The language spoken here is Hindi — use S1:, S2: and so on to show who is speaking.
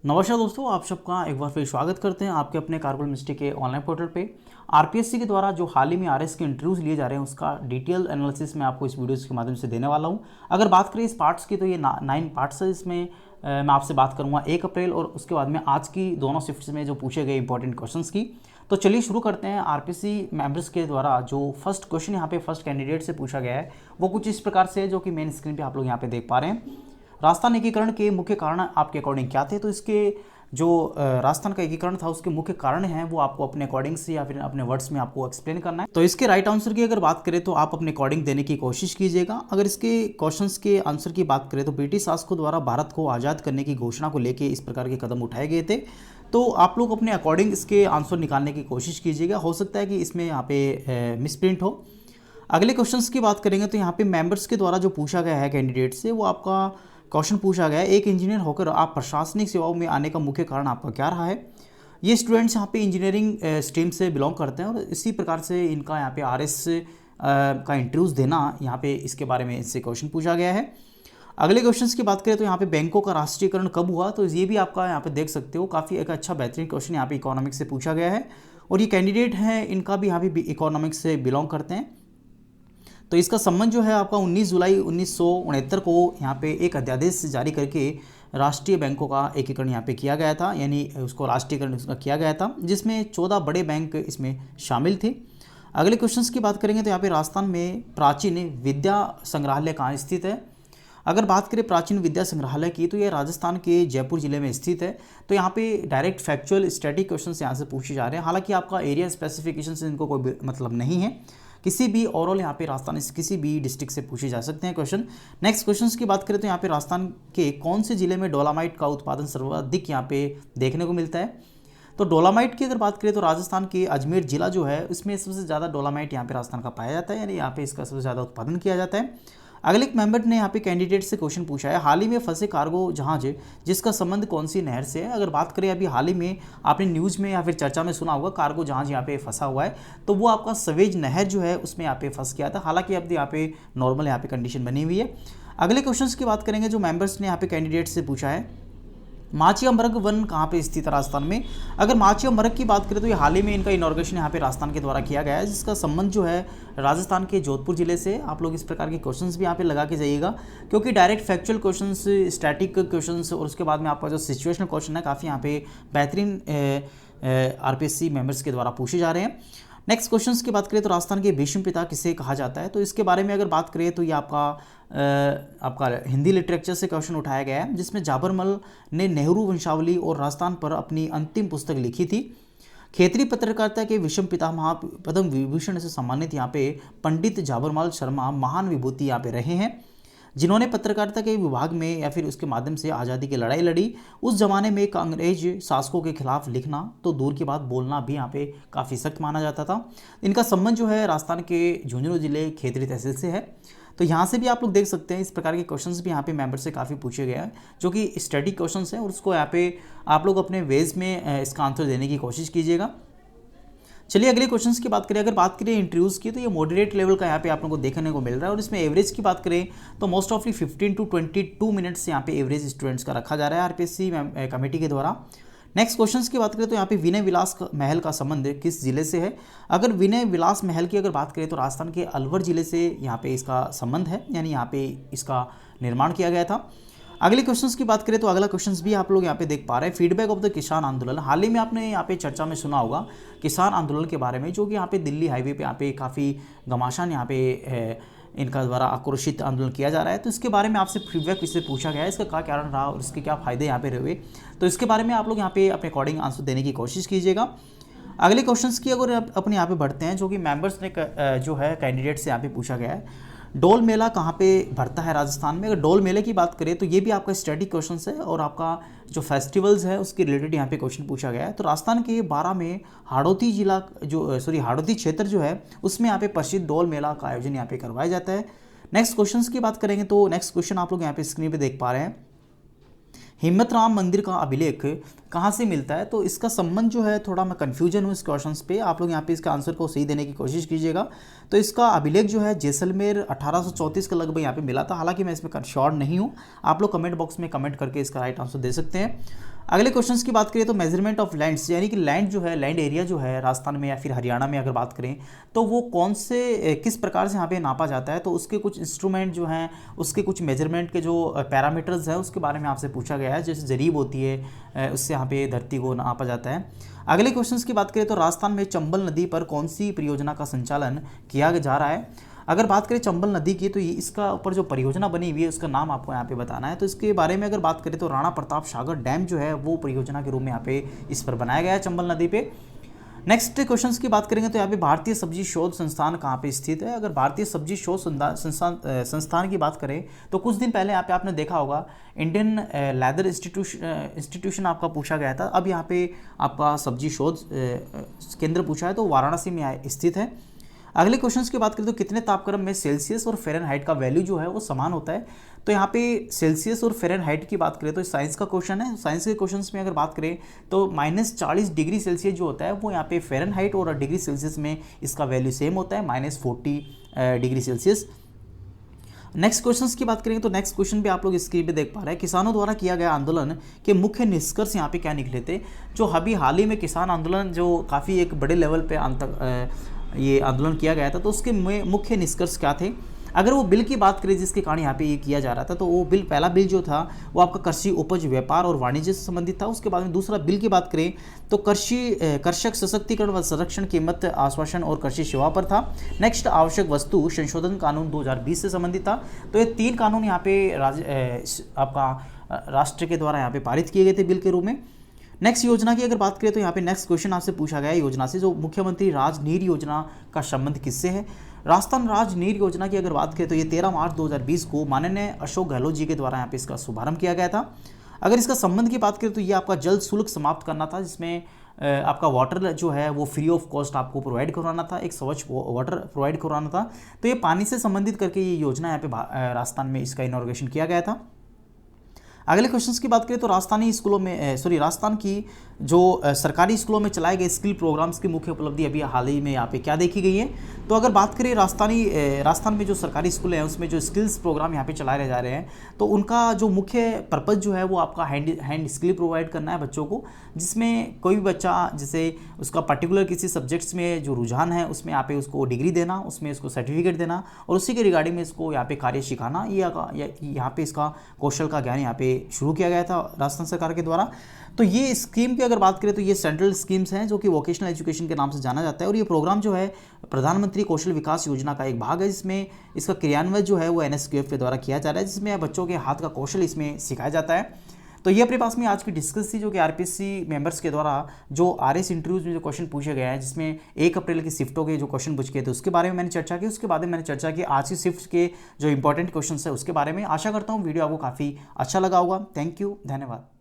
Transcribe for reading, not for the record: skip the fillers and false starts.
S1: नमस्कार दोस्तों, आप सबका एक बार फिर स्वागत करते हैं आपके अपने कार्बन मिस्ट्री के ऑनलाइन पोर्टल पे। आरपीएससी के द्वारा जो हाल ही में आरएस के इंटरव्यूज़ लिए जा रहे हैं उसका डिटेल एनालिसिस मैं आपको इस वीडियोस के माध्यम से देने वाला हूं। अगर बात करें इस पार्ट्स की तो ये 9 पार्ट्स है। इसमें मैं आपसे बात करूंगा 1 अप्रैल और उसके बाद में आज की दोनों शिफ्ट्स में जो पूछे गए इंपॉर्टेंट क्वेश्चंस की। तो चलिए शुरू करते हैं। आरपीएससी मेंबर्स के द्वारा जो फर्स्ट क्वेश्चन यहाँ पे फर्स्ट कैंडिडेट से पूछा गया है वो कुछ इस प्रकार से है, जो कि मेन स्क्रीन पर आप लोग यहाँ पे देख पा रहे हैं। राजस्थान एकीकरण के मुख्य कारण आपके अकॉर्डिंग क्या थे? तो इसके जो राजस्थान का एकीकरण था उसके मुख्य कारण हैं वो आपको अपने अकॉर्डिंग से या फिर अपने वर्ड्स में आपको एक्सप्लेन करना है। तो इसके राइट आंसर की अगर बात करें तो आप अपने अकॉर्डिंग देने की कोशिश कीजिएगा। अगर इसके क्वेश्चंस के आंसर की बात करें तो ब्रिटिश शासकों द्वारा भारत को आज़ाद करने की घोषणा को लेकर इस प्रकार के कदम उठाए गए थे। तो आप लोग अपने अकॉर्डिंग इसके आंसर निकालने की कोशिश कीजिएगा। हो सकता है कि इसमें यहाँ पे मिसप्रिंट हो। अगले क्वेश्चंस की बात करेंगे तो यहाँ पे मेंबर्स के द्वारा जो पूछा गया है कैंडिडेट से, वो आपका क्वेश्चन पूछा गया है, एक इंजीनियर होकर आप प्रशासनिक सेवाओं में आने का मुख्य कारण आपका क्या रहा है? ये स्टूडेंट्स यहाँ पे इंजीनियरिंग स्ट्रीम से बिलोंग करते हैं और इसी प्रकार से इनका यहाँ पे आरएस का इंटरव्यूज़ देना, यहाँ पे इसके बारे में इससे क्वेश्चन पूछा गया है। अगले क्वेश्चंस की बात करें तो यहाँ पे बैंकों का राष्ट्रीयकरण कब हुआ? तो ये भी आपका यहाँ पे देख सकते हो, काफ़ी एक अच्छा बेहतरीन क्वेश्चन यहाँ पे इकोनॉमिक्स से पूछा गया है और ये कैंडिडेट हैं इनका भी यहाँ पे इकोनॉमिक्स से बिलोंग करते हैं। तो इसका संबंध जो है आपका 19 जुलाई 1969 को यहाँ पे एक अध्यादेश जारी करके राष्ट्रीय बैंकों का एकीकरण यहाँ पे किया गया था, यानी उसको राष्ट्रीयकरण उसका किया गया था, जिसमें 14 बड़े बैंक इसमें शामिल थे। अगले क्वेश्चंस की बात करेंगे तो यहाँ पे राजस्थान में प्राचीन विद्या संग्रहालय कहाँ स्थित है? अगर बात करें प्राचीन विद्या संग्रहालय की तो ये राजस्थान के जयपुर जिले में स्थित है। तो यहाँ पे डायरेक्ट फैक्चुअल स्टैटिक क्वेश्चन यहाँ से पूछे जा रहे हैं। हालांकि आपका एरिया स्पेसिफिकेशन से इनको कोई मतलब नहीं है, किसी भी ओवरऑल यहाँ पे राजस्थान से किसी भी डिस्ट्रिक्ट से पूछे जा सकते हैं क्वेश्चन। नेक्स्ट क्वेश्चंस की बात करें तो यहाँ पे राजस्थान के कौन से जिले में डोलामाइट का उत्पादन सर्वाधिक यहाँ पे देखने को मिलता है? तो डोलामाइट की अगर बात करें तो राजस्थान के अजमेर जिला जो है इसमें सबसे ज़्यादा डोलामाइट यहाँ पे राजस्थान का पाया जाता है, यानी यहाँ पे इसका सबसे ज़्यादा उत्पादन किया जाता है। अगले एक मेंबर ने यहाँ पे कैंडिडेट से क्वेश्चन पूछा है, हाल ही में फंसे कार्गो जहाज जिसका संबंध कौन सी नहर से है? अगर बात करें अभी हाल ही में आपने न्यूज़ में या फिर चर्चा में सुना होगा कार्गो जहाज यहाँ पे फंसा हुआ है, तो वो आपका सवेज नहर जो है उसमें यहाँ पे फंस गया था। हालांकि अब यहाँ पे नॉर्मल यहाँ पे कंडीशन बनी हुई है। अगले क्वेश्चन की बात करेंगे जो मेंबर्स ने यहाँ पे कैंडिडेट से पूछा है, माचिया मृग वन कहाँ पे स्थित है राजस्थान में? अगर माचिया मृग की बात करें तो ये हाल ही में इनका इनॉर्गेशन यहाँ पे राजस्थान के द्वारा किया गया है, जिसका संबंध जो है राजस्थान के जोधपुर जिले से। आप लोग इस प्रकार के क्वेश्चंस भी यहाँ पे लगा के जाइएगा, क्योंकि direct factual questions, static questions और उसके बाद में आपका जो सिचुएशनल क्वेश्चन है काफ़ी यहाँ पे बेहतरीन आरपीएससी मेंबर्स के द्वारा पूछे जा रहे हैं। नेक्स्ट क्वेश्चंस की बात करें तो राजस्थान के भीष्म पिता किसे कहा जाता है? तो इसके बारे में अगर बात करें तो ये आपका हिंदी लिटरेचर से क्वेश्चन उठाया गया है, जिसमें जाबरमल ने नेहरू वंशावली और राजस्थान पर अपनी अंतिम पुस्तक लिखी थी। क्षेत्रीय पत्रकारिता के विषम पितामह पद्म विभूषण से सम्मानित यहाँ पे पंडित जाबरमल शर्मा महान विभूति यहाँ पे रहे हैं, जिन्होंने पत्रकारिता के विभाग में या फिर उसके माध्यम से आज़ादी की लड़ाई लड़ी। उस जमाने में एक अंग्रेज शासकों के खिलाफ लिखना तो दूर की बात, बोलना भी यहाँ पे काफ़ी सख्त माना जाता था। इनका संबंध जो है राजस्थान के झुंझुनू जिले खेतरी तहसील से है। तो यहाँ से भी आप लोग देख सकते हैं इस प्रकार के क्वेश्चंस भी यहाँ पे मेंबर से काफ़ी पूछे गए हैं, जो कि स्टडी क्वेश्चंस हैं और उसको यहाँ पे आप लोग अपने वेज में इसका आंसर देने की कोशिश कीजिएगा। चलिए अगले क्वेश्चंस की बात करें। अगर बात करें इंटरव्यूज़ की तो ये मॉडरेट लेवल का यहाँ पे आप लोगों को देखने को मिल रहा है और इसमें एवरेज की बात करें तो मोस्ट ऑफली 15 to 22 मिनट्स यहाँ पे एवरेज स्टूडेंट्स का रखा जा रहा है आरपीएससी कमेटी के द्वारा। नेक्स्ट क्वेश्चंस की बात करें तो यहाँ पे विनय विलास महल का संबंध किस जिले से है? अगर विनय विलास महल की अगर बात करें तो राजस्थान के अलवर जिले से यहाँ पे इसका संबंध है, यानी यहाँ पे इसका निर्माण किया गया था। अगले क्वेश्चंस की बात करें तो अगला क्वेश्चंस भी आप लोग यहाँ पे देख पा रहे हैं, फीडबैक ऑफ द किसान आंदोलन। हाल ही में आपने यहाँ पे चर्चा में सुना होगा किसान आंदोलन के बारे में, जो कि यहाँ पे दिल्ली हाईवे पे यहाँ पे काफ़ी घमासान यहाँ पे इनका द्वारा आक्रोशित आंदोलन किया जा रहा है। तो इसके बारे में आपसे फीडबैक इससे पूछा गया है, इसका क्या कारण रहा और इसके क्या फ़ायदे यहाँ पे रहे, तो इसके बारे में आप लोग यहाँ पे अपने अकॉर्डिंग आंसर देने की कोशिश कीजिएगा। अगले क्वेश्चंस की अगर अपने यहाँ पे बढ़ते हैं, जो कि मेंबर्स ने जो है कैंडिडेट से यहाँ पे पूछा गया है, डोल मेला कहाँ पे भरता है राजस्थान में? अगर डोल मेले की बात करें तो ये भी आपका स्टैटिक क्वेश्चन है और आपका जो फेस्टिवल्स है उसके रिलेटेड यहाँ पे क्वेश्चन पूछा गया है। तो राजस्थान के 12 में हाड़ौती जिला हाड़ौती क्षेत्र जो है उसमें यहाँ पे प्रसिद्ध डोल मेला का आयोजन यहाँ पे करवाया जाता है। नेक्स्ट क्वेश्चन की बात करेंगे तो नेक्स्ट क्वेश्चन आप लोग यहाँ पे स्क्रीन पे देख पा रहे हैं, हिम्मत राम मंदिर का अभिलेख कहाँ से मिलता है? तो इसका संबंध जो है थोड़ा मैं कन्फ्यूजन हूँ इस क्वेश्चन पे, आप लोग यहाँ पे इसका आंसर को सही देने की कोशिश कीजिएगा। तो इसका अभिलेख जो है जैसलमेर 1834 का लगभग यहाँ पे मिला था, हालांकि मैं इसमें श्योर नहीं हूँ। आप लोग कमेंट बॉक्स में कमेंट करके इसका राइट आंसर दे सकते हैं। अगले क्वेश्चंस की बात करें तो मेजरमेंट ऑफ लैंड्स, यानी कि लैंड जो है, लैंड एरिया जो है राजस्थान में या फिर हरियाणा में अगर बात करें तो वो कौन से किस प्रकार से यहाँ पे नापा जाता है, तो उसके कुछ इंस्ट्रूमेंट जो हैं, उसके कुछ मेजरमेंट के जो पैरामीटर्स हैं उसके बारे में आपसे पूछा गया है। जैसे जरीब होती है, उससे यहाँ पे धरती को नापा जाता है। अगले क्वेश्चंस की बात करें तो राजस्थान में चंबल नदी पर कौन सी परियोजना का संचालन किया जा रहा है। अगर बात करें चंबल नदी की तो ये इसका ऊपर जो परियोजना बनी हुई है उसका नाम आपको यहाँ पे बताना है। तो इसके बारे में अगर बात करें तो राणा प्रताप सागर डैम जो है वो परियोजना के रूप में यहाँ पे इस पर बनाया गया है चंबल नदी पे। नेक्स्ट क्वेश्चंस की बात करेंगे तो यहाँ पे भारतीय सब्जी शोध संस्थान कहाँ पे स्थित है। अगर भारतीय सब्जी शोध संस्थान की बात करें तो कुछ दिन पहले यहाँ पे आपने देखा होगा इंडियन लेदर इंस्टीट्यूशन आपका पूछा गया था। अब यहाँ पे आपका सब्जी शोध केंद्र पूछा है तो वाराणसी में स्थित है। अगले क्वेश्चंस की बात करें तो कितने तापक्रम में सेल्सियस और फ़ारेनहाइट का वैल्यू जो है वो समान होता है। तो यहाँ पे सेल्सियस और फ़ारेनहाइट की बात करें तो साइंस का क्वेश्चन है। साइंस के क्वेश्चंस में अगर बात करें तो -40 डिग्री सेल्सियस जो होता है वो यहाँ पे फ़ारेनहाइट और डिग्री सेल्सियस में इसका वैल्यू सेम होता है, -40 डिग्री सेल्सियस। नेक्स्ट क्वेश्चंस की बात करेंगे तो नेक्स्ट क्वेश्चन भी आप लोग स्क्रीन पे देख पा रहे हैं। किसानों द्वारा किया गया आंदोलन के मुख्य निष्कर्ष यहाँ पे क्या निकले थे। जो अभी हाल ही में किसान आंदोलन जो काफ़ी एक बड़े लेवल पे ये आंदोलन किया गया था तो उसके मुख्य निष्कर्ष क्या थे। अगर वो बिल की बात करें जिसके कारण यहाँ पे ये किया जा रहा था तो वो बिल, पहला बिल जो था वो आपका कृषि उपज व्यापार और वाणिज्य से संबंधित था। उसके बाद में दूसरा बिल की बात करें तो कृषक सशक्तिकरण व संरक्षण कीमत आश्वासन और कृषि सेवा पर था। नेक्स्ट आवश्यक वस्तु संशोधन कानून 2020 से संबंधित था। तो ये 3 कानून यहाँ पे आपका राष्ट्र के द्वारा यहाँ पे पारित किए गए थे बिल के रूप में। नेक्स्ट योजना की अगर बात करें तो यहाँ पे नेक्स्ट क्वेश्चन आपसे पूछा गया है योजना से, जो मुख्यमंत्री राज नीर योजना का संबंध किससे है। राजस्थान राज नीर योजना की अगर बात करें तो ये 13 मार्च 2020 को माननीय अशोक गहलोत जी के द्वारा यहाँ पे इसका शुभारंभ किया गया था। अगर इसका संबंध की बात करें तो ये आपका जल शुल्क समाप्त करना था, जिसमें आपका वाटर जो है वो फ्री ऑफ कॉस्ट आपको प्रोवाइड करवाना था, एक स्वच्छ वाटर प्रोवाइड करवाना था। तो ये पानी से संबंधित करके ये योजना यहाँ पे राजस्थान में इसका इनॉर्गेशन किया गया था। अगले क्वेश्चंस की बात करें तो राजस्थान की जो सरकारी स्कूलों में चलाए गए स्किल प्रोग्राम्स की मुख्य उपलब्धि अभी हाल ही में यहाँ पे क्या देखी गई है। तो अगर बात करें राजस्थान में जो सरकारी स्कूल हैं उसमें जो स्किल्स प्रोग्राम यहाँ पे चलाए जा रहे हैं तो उनका जो मुख्य पर्पज़ जो है वो आपका हैंड स्किल प्रोवाइड करना है बच्चों को, जिसमें कोई भी बच्चा जैसे उसका पर्टिकुलर किसी सब्जेक्ट्स में जो रुझान है उसमें यहाँ पे उसको डिग्री देना, उसमें उसको सर्टिफिकेट देना और उसी के रिगार्डिंग में इसको यहाँ पे कार्य सिखाना, यहाँ पे इसका कौशल का ज्ञान यहाँ पे शुरू किया गया था राजस्थान सरकार के द्वारा। तो ये स्कीम की अगर बात करें तो ये सेंट्रल स्कीम्स हैं जो कि वोकेशनल एजुकेशन के नाम से जाना जाता है। और ये प्रोग्राम जो है प्रधानमंत्री कौशल विकास योजना का एक भाग है, जिसमें इसका क्रियान्वयन जो है वो NSQF के द्वारा किया जा रहा है, जिसमें बच्चों के हाथ का कौशल इसमें सिखाया जाता है। तो ये अपने पास में आज की डिस्कस थी जो कि RPSC मेंबर्स के द्वारा जो RS इंटरव्यूज में जो क्वेश्चन पूछे गए हैं, जिसमें 1 अप्रैल की शिफ्टों के जो क्वेश्चन पूछ गए थे उसके बारे में मैंने चर्चा की। उसके बाद में मैंने चर्चा की आज की शिफ्ट के जो इंपॉर्टेंट क्वेश्चन है उसके बारे में। आशा करता हूँ वीडियो आपको काफ़ी अच्छा लगा होगा। थैंक यू, धन्यवाद।